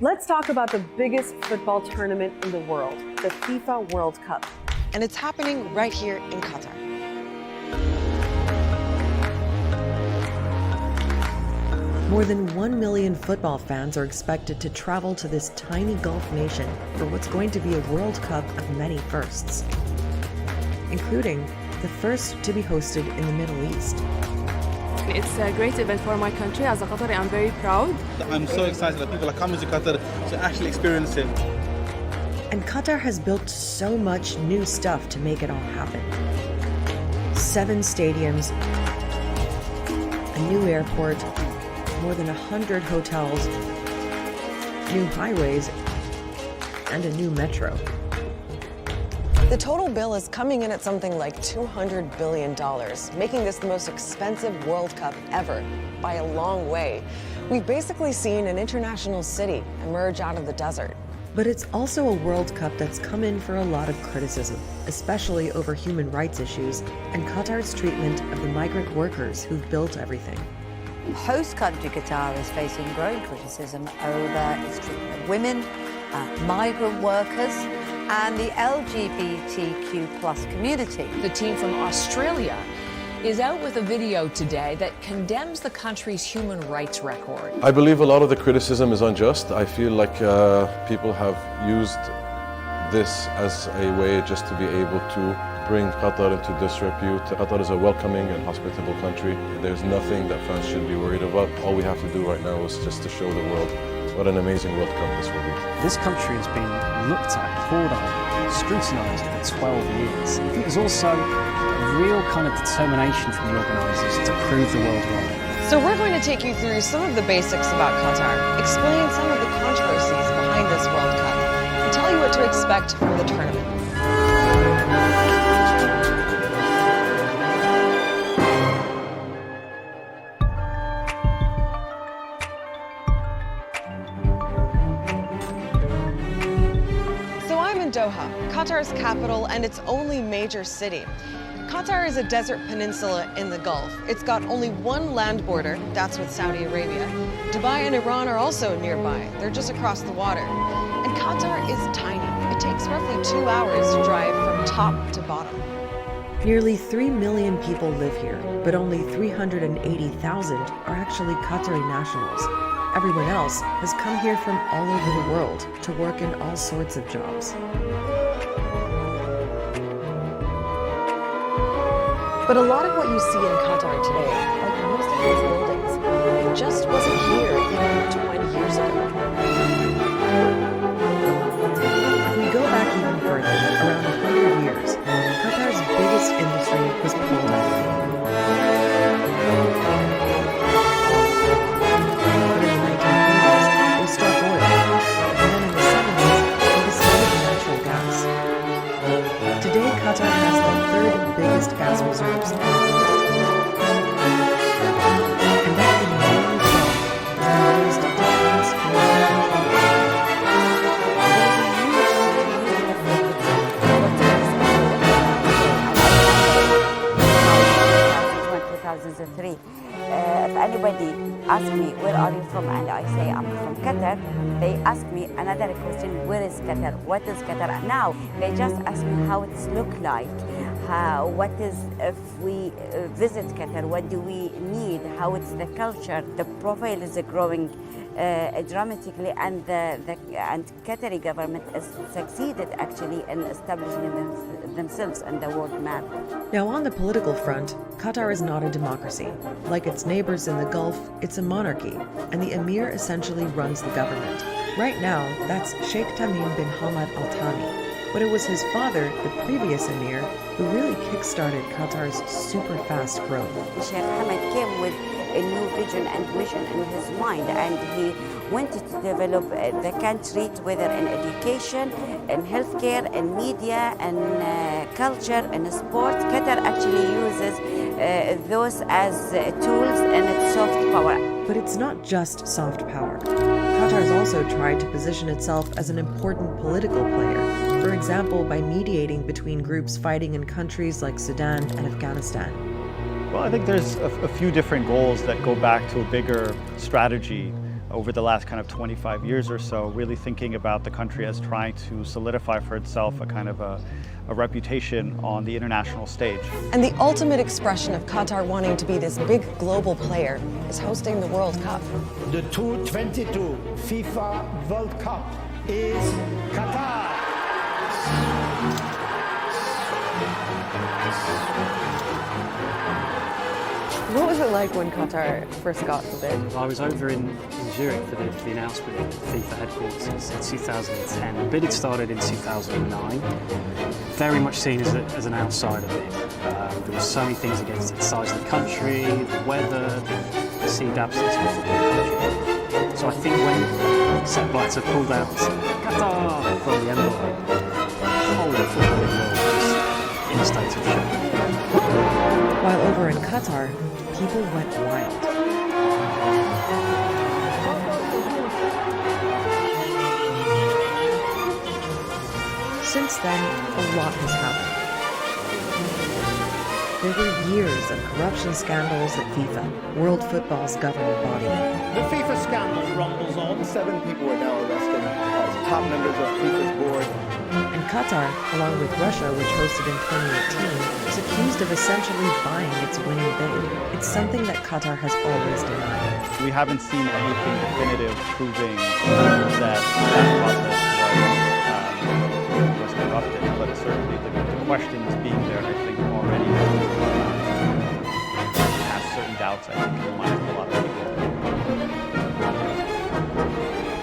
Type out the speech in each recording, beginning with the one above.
Let's talk about the biggest football tournament in the world, the FIFA World Cup. And it's happening right here in Qatar. More than 1 million football fans are expected to travel to this tiny Gulf nation for what's going to be a World Cup of many firsts, including the first to be hosted in the Middle East. It's a great event for my country. As a Qatari, I'm very proud. I'm so excited that people are coming to Qatar to actually experience it. And Qatar has built so much new stuff to make it all happen. 7 stadiums, a new airport, more than 100 hotels, new highways, and a new metro. The total bill is coming in at something like $200 billion, making this the most expensive World Cup ever by a long way. We've basically seen an international city emerge out of the desert. But it's also a World Cup that's come in for a lot of criticism, especially over human rights issues and Qatar's treatment of the migrant workers who've built everything. Host country Qatar is facing growing criticism over its treatment of women, migrant workers, and the LGBTQ+ community. The team from Australia is out with a video today that condemns the country's human rights record. I believe a lot of the criticism is unjust. I feel like people have used this as a way just to be able to bring Qatar into disrepute. Qatar is a welcoming and hospitable country. There's nothing that fans should be worried about. All we have to do right now is just to show the world what an amazing World Cup this will be. This country has been looked at, poured on, scrutinised for 12 years. I think there's also a real kind of determination from the organisers to prove the world wrong. So we're going to take you through some of the basics about Qatar, explain some of the controversies behind this World Cup, and tell you what to expect from the tournament. Doha, Qatar's capital and its only major city. Qatar is a desert peninsula in the Gulf. It's got only one land border, that's with Saudi Arabia. Dubai and Iran are also nearby. They're just across the water. And Qatar is tiny. It takes roughly 2 hours to drive from top to bottom. Nearly 3 million people live here, but only 380,000 are actually Qatari nationals. Everyone else has come here from all over the world to work in all sorts of jobs. But a lot of what you see in Qatar today, like most of these buildings, it just wasn't here even 20 years ago. If we go back even further, around 100 years, Qatar's biggest industry was palm oil. Qatar has the 3rd biggest gas reserves in the world. And that in one itself is the lowest difference in the 2003. If anybody asks me, where are you from? And I say, I'm from Qatar. They ask me another question, where is Qatar? What is Qatar? Now, they just ask me how it's look like. What is, if we visit Qatar, what do we need? How it's the culture? The profile is growing dramatically, and the Qatari government has succeeded actually in establishing themselves on the world map. Now, on the political front, Qatar is not a democracy. Like its neighbors in the Gulf, it's a monarchy, and the emir essentially runs the government. Right now, that's Sheikh Tamim bin Hamad Al Thani. But it was his father, the previous emir, who really kick-started Qatar's super-fast growth. Sheikh Hamad came with a new vision and mission in his mind, and he wanted to develop the country, whether in education, in healthcare, in media, in culture, in sports. Qatar actually uses those as tools in its soft power. But it's not just soft power. Qatar's also tried to position itself as an important political player, for example, by mediating between groups fighting in countries like Sudan and Afghanistan. Well, I think there's a few different goals that go back to a bigger strategy over the last kind of 25 years or so, really thinking about the country as trying to solidify for itself a kind of a reputation on the international stage. And the ultimate expression of Qatar wanting to be this big global player is hosting the World Cup. The 2022 FIFA World Cup is Qatar. What was it like when Qatar first got the bid? I was over in Zurich for the announcement at FIFA headquarters in 2010. The bid had started in 2009. Very much seen as an outsider bid. There were so many things against it: the size of the country, the weather, the perceived absence of football culture. So I think when Sepp Blatter pulled out Qatar from the envelope, the whole footballing world was in a state of shock. While over in Qatar, people went wild. Since then, a lot has happened. There were years of corruption scandals at FIFA, world football's governing body. The FIFA scandal rumbles on. 7 people are now arrested as top members of FIFA's board. And Qatar, along with Russia, which hosted in 2018, is accused of essentially buying its winning bid. It's something that Qatar has always denied. We haven't seen anything definitive proving that process was corrupted, but certainly the questions being there, I think, already has certain doubts, I think, in the minds of a lot of people.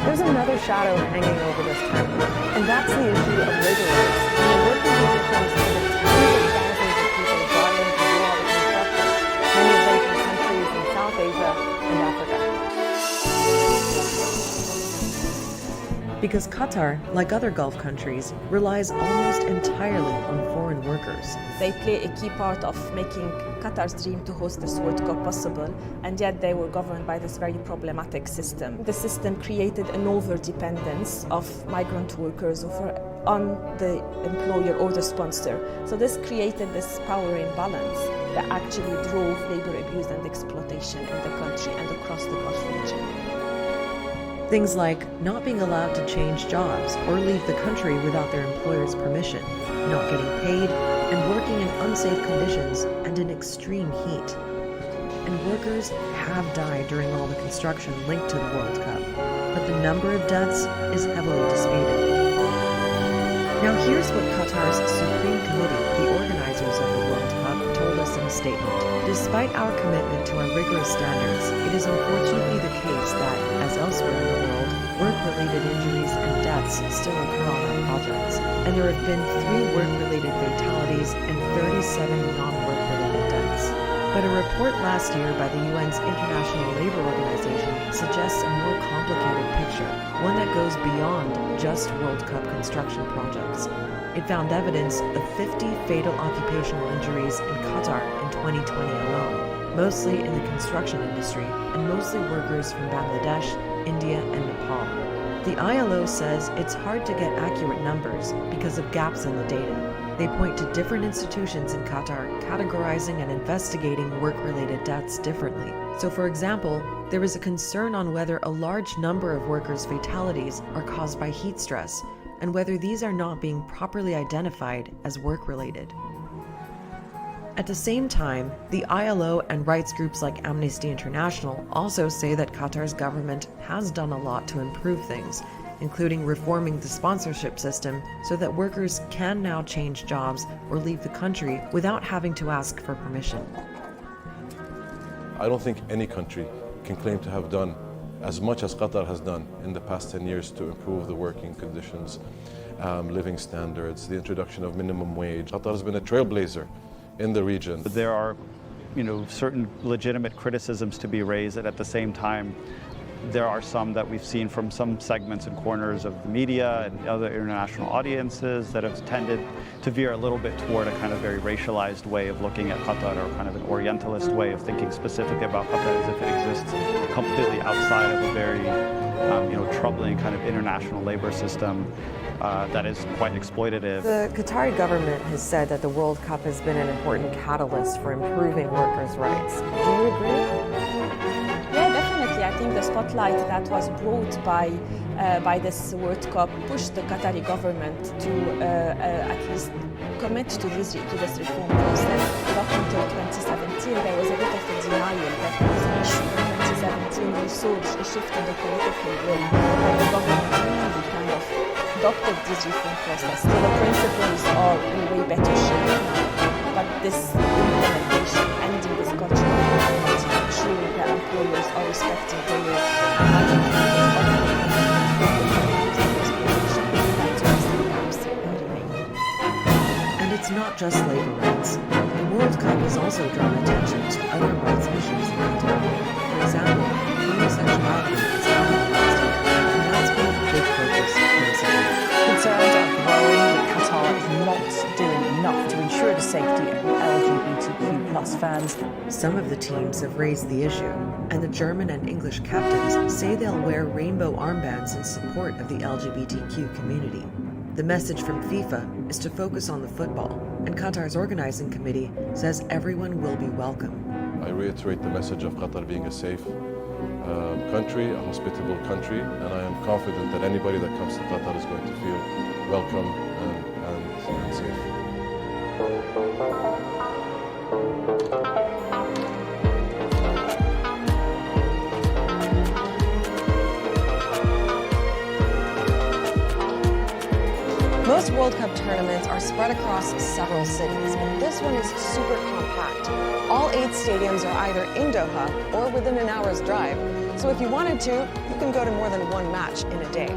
There's another shadow hanging over this tournament, and that's the issue of labor rights and the working conditions for the tens of thousands of people brought in to do all the construction, many of them from countries in South Asia and Africa. Because Qatar, like other Gulf countries, relies almost entirely on foreign workers. They play a key part of making Qatar's dream to host this World Cup possible, and yet they were governed by this very problematic system. The system created an over-dependence of migrant workers on the employer or the sponsor. So this created this power imbalance that actually drove labor abuse and exploitation in the country and across the Gulf region. Things like not being allowed to change jobs or leave the country without their employer's permission, not getting paid, and working in unsafe conditions and in extreme heat. And workers have died during all the construction linked to the World Cup, but the number of deaths is heavily disputed. Now here's what Qatar's Supreme Committee, the organizers of the World Cup, told us in a statement. Despite our commitment to our rigorous standards, it is unfortunately the case that, as elsewhere in the world, work-related injuries and deaths still occur on our projects, and there have been 3 work-related fatalities and 37 non-work-related deaths. But a report last year by the UN's International Labour Organization suggests a more complicated picture, one that goes beyond just World Cup construction projects. It found evidence of 50 fatal occupational injuries in Qatar in 2020 alone, mostly in the construction industry and mostly workers from Bangladesh, India, and Nepal. The ILO says it's hard to get accurate numbers because of gaps in the data. They point to different institutions in Qatar categorizing and investigating work-related deaths differently. So for example, there is a concern on whether a large number of workers' fatalities are caused by heat stress, and whether these are not being properly identified as work-related. At the same time, the ILO and rights groups like Amnesty International also say that Qatar's government has done a lot to improve things, including reforming the sponsorship system so that workers can now change jobs or leave the country without having to ask for permission. I don't think any country can claim to have done as much as Qatar has done in the past 10 years to improve the working conditions, living standards, the introduction of minimum wage. Qatar has been a trailblazer in the region. There are, certain legitimate criticisms to be raised, and at the same time, there are some that we've seen from some segments and corners of the media and other international audiences that have tended to veer a little bit toward a kind of very racialized way of looking at Qatar, or kind of an Orientalist way of thinking specifically about Qatar as if it exists completely outside of a very troubling kind of international labor system that is quite exploitative. The Qatari government has said that the World Cup has been an important catalyst for improving workers' rights. Do you agree? Yeah, definitely. I think the spotlight that was brought by this World Cup pushed the Qatari government to at least commit to this reform process. Up until 2017, there was a bit of a denial that there was an issue. In 2017, we saw a shift in the political will, and the government really kind of adopted this reform process. So the principles are in way better shape now, but this implementation, ending this cultural inequality, ensuring that employers are respecting the law, and having And it's not just labor rights. The World Cup has also drawn attention to other rights issues in Qatar. For example, homosexuality is criminalized here, and that's been a big focus recently. Concerns are growing that Qatar is not doing enough to ensure the safety of LGBTQ+ fans. Some of the teams have raised the issue, and the German and English captains say they'll wear rainbow armbands in support of the LGBTQ community. The message from FIFA is to focus on the football, and Qatar's organizing committee says everyone will be welcome. I reiterate the message of Qatar being a safe country, a hospitable country, and I am confident that anybody that comes to Qatar is going to feel welcome and safe. Most World Cup tournaments are spread across several cities, but this one is super compact. All 8 stadiums are either in Doha or within an hour's drive, so if you wanted to, you can go to more than one match in a day.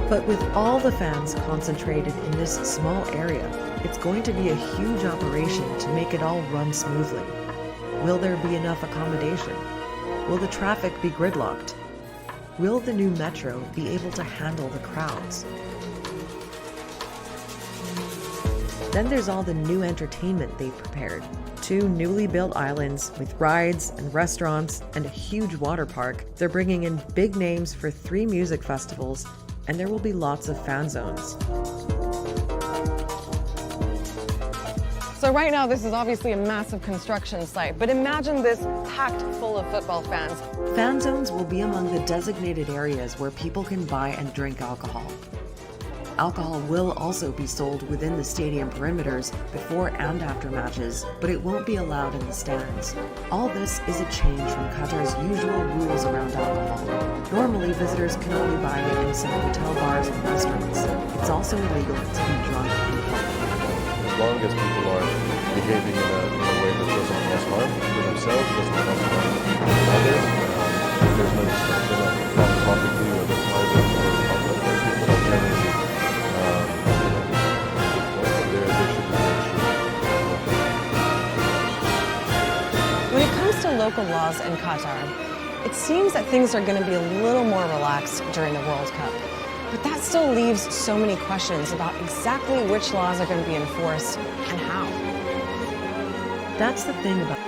But with all the fans concentrated in this small area, it's going to be a huge operation to make it all run smoothly. Will there be enough accommodation? Will the traffic be gridlocked? Will the new metro be able to handle the crowds? Then there's all the new entertainment they've prepared. 2 newly built islands with rides and restaurants and a huge water park. They're bringing in big names for 3 music festivals, and there will be lots of fan zones. So right now, this is obviously a massive construction site, but imagine this packed full of football fans. Fan zones will be among the designated areas where people can buy and drink alcohol. Alcohol will also be sold within the stadium perimeters before and after matches, but it won't be allowed in the stands. All this is a change from Qatar's usual rules around alcohol. Normally, visitors can only buy it in some hotel bars and restaurants. It's also illegal to be drunk in public. As long as people are behaving in a way that doesn't cause harm to themselves, doesn't cause harm to others, there's no discussion of publicly or the private or public, or people are generally When it comes to local laws in Qatar, it seems that things are going to be a little more relaxed during the World Cup. But that still leaves so many questions about exactly which laws are going to be enforced and how. That's the thing about